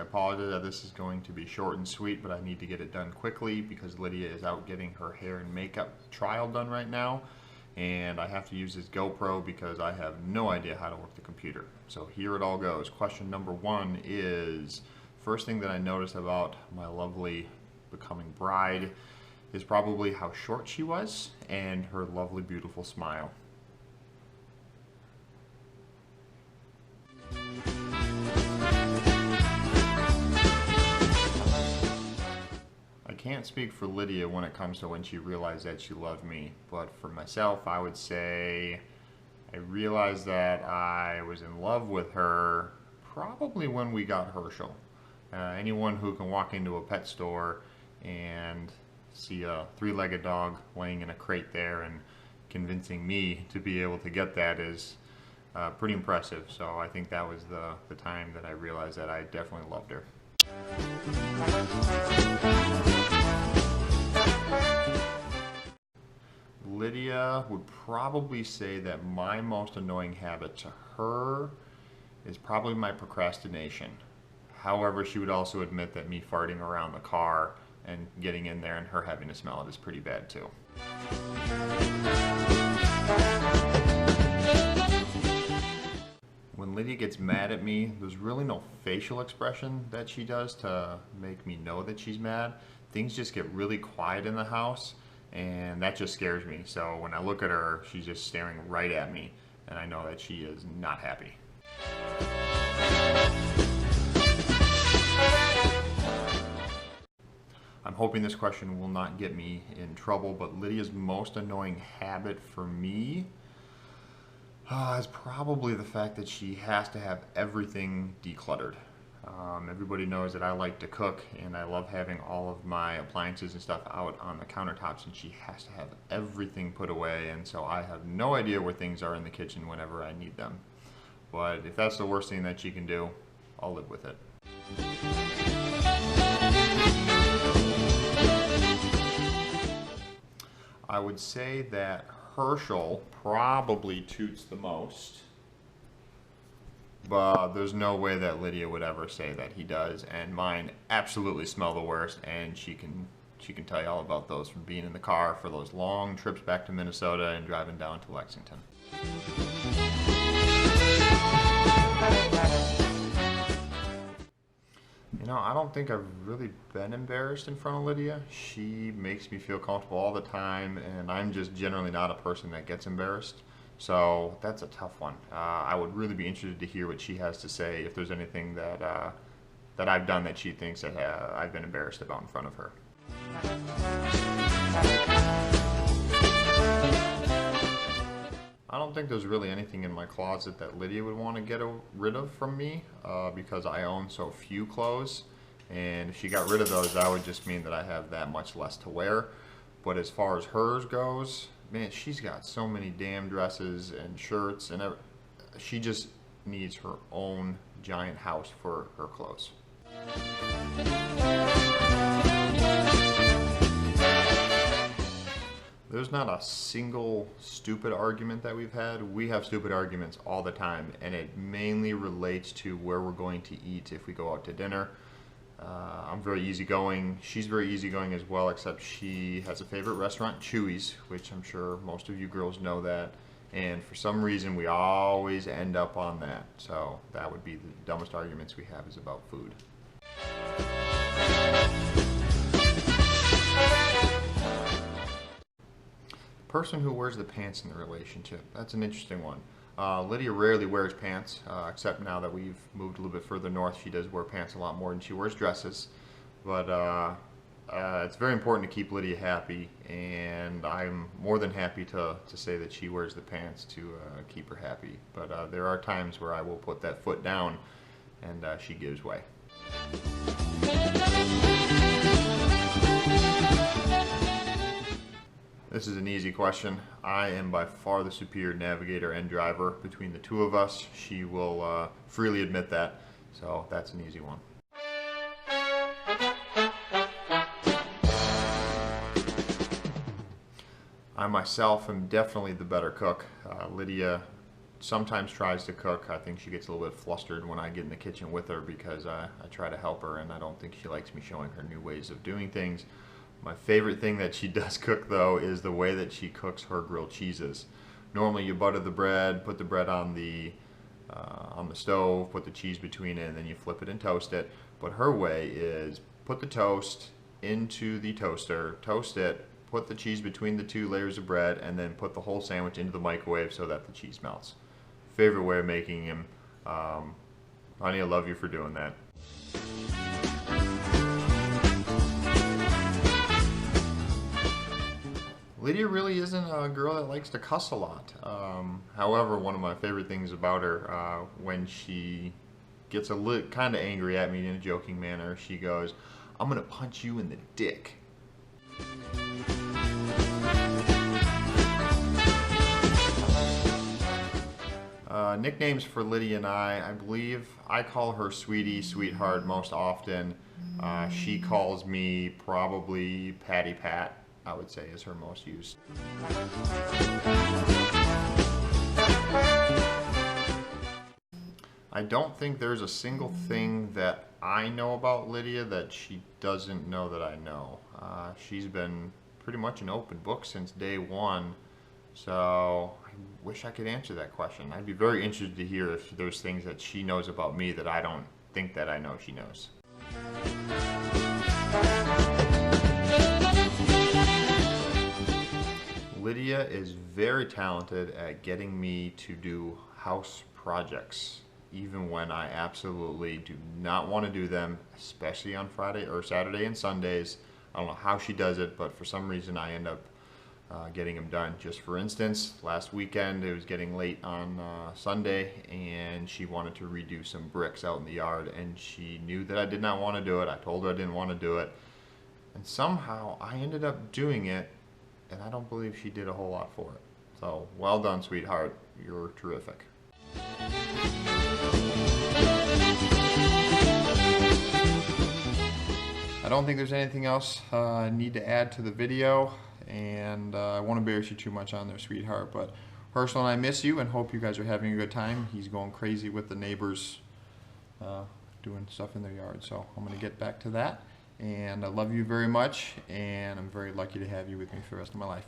apologize that this is going to be short and sweet, but I need to get it done quickly because Lydia is out getting her hair and makeup trial done right now, and I have to use this GoPro because I have no idea how to work the computer. So here it all goes. Question number one is, first thing that I noticed about my lovely becoming bride is probably how short she was and her lovely, beautiful smile. I can't speak for Lydia when it comes to when she realized that she loved me, but for myself, I would say I realized that I was in love with her probably when we got Herschel. Anyone who can walk into a pet store and see a three-legged dog laying in a crate there and convincing me to be able to get that is pretty impressive. So I think that was the time that I realized that I definitely loved her. Lydia would probably say that my most annoying habit to her is probably my procrastination. However, she would also admit that me farting around the car and getting in there and her having to smell it is pretty bad too. When Lydia gets mad at me, there's really no facial expression that she does to make me know that she's mad. Things just get really quiet in the house, and that just scares me. So when I look at her, she's just staring right at me, and I know that she is not happy. I'm hoping this question will not get me in trouble, but Lydia's most annoying habit for me is probably the fact that she has to have everything decluttered. Everybody knows that I like to cook and I love having all of my appliances and stuff out on the countertops, and she has to have everything put away, and so I have no idea where things are in the kitchen whenever I need them. But if that's the worst thing that she can do, I'll live with it. I would say that Herschel probably toots the most, but there's no way that Lydia would ever say that he does, and mine absolutely smell the worst, and she can tell you all about those from being in the car for those long trips back to Minnesota and driving down to Lexington. You know, I don't think I've really been embarrassed in front of Lydia. She makes me feel comfortable all the time, and I'm just generally not a person that gets embarrassed. So that's a tough one. I would really be interested to hear what she has to say, if there's anything that I've done that she thinks that I've been embarrassed about in front of her. I don't think there's really anything in my closet that Lydia would want to get rid of from me because I own so few clothes, and if she got rid of those, that would just mean that I have that much less to wear. But as far as hers goes, man, she's got so many damn dresses and shirts, and she just needs her own giant house for her clothes. There's not a single stupid argument that we've had. We have stupid arguments all the time, and it mainly relates to where we're going to eat if we go out to dinner. I'm very easygoing. She's very easygoing as well, except she has a favorite restaurant, Chewy's, which I'm sure most of you girls know that. And for some reason, we always end up on that. So that would be the dumbest arguments we have, is about food. Person who wears the pants in the relationship. That's an interesting one. Lydia rarely wears pants, except now that we've moved a little bit further north. She does wear pants a lot more than she wears dresses. But it's very important to keep Lydia happy, and I'm more than happy to say that she wears the pants to keep her happy. But there are times where I will put that foot down and she gives way. This is an easy question. I am by far the superior navigator and driver between the two of us. She will freely admit that, so that's an easy one. I myself am definitely the better cook. Lydia sometimes tries to cook. I think she gets a little bit flustered when I get in the kitchen with her because I try to help her, and I don't think she likes me showing her new ways of doing things. My favorite thing that she does cook, though, is the way that she cooks her grilled cheeses. Normally you butter the bread, put the bread on the stove, put the cheese between it, and then you flip it and toast it. But her way is put the toast into the toaster, toast it, put the cheese between the two layers of bread, and then put the whole sandwich into the microwave so that the cheese melts. Favorite way of making him. Honey, I love you for doing that. Lydia really isn't a girl that likes to cuss a lot. However, one of my favorite things about her, when she gets kind of angry at me in a joking manner, she goes, "I'm gonna punch you in the dick." Nicknames for Lydia and I believe I call her Sweetie, Sweetheart most often. She calls me probably Patty Pat, I would say, is her most used. I don't think there's a single thing that I know about Lydia that she doesn't know that I know. She's been pretty much an open book since day one, so I wish I could answer that question. I'd be very interested to hear if there's things that she knows about me that I don't think that I know she knows. Lydia is very talented at getting me to do house projects, even when I absolutely do not want to do them, especially on Friday or Saturday and Sundays. I don't know how she does it, but for some reason I end up getting them done. Just for instance, last weekend it was getting late on Sunday, and she wanted to redo some bricks out in the yard, and she knew that I did not want to do it. I told her I didn't want to do it, and somehow I ended up doing it, and I don't believe she did a whole lot for it. So, well done, sweetheart. You're terrific. I don't think there's anything else I need to add to the video, and I won't embarrass you too much on there, sweetheart, but Herschel and I miss you and hope you guys are having a good time. He's going crazy with the neighbors doing stuff in their yard, so I'm going to get back to that. And I love you very much, and I'm very lucky to have you with me for the rest of my life.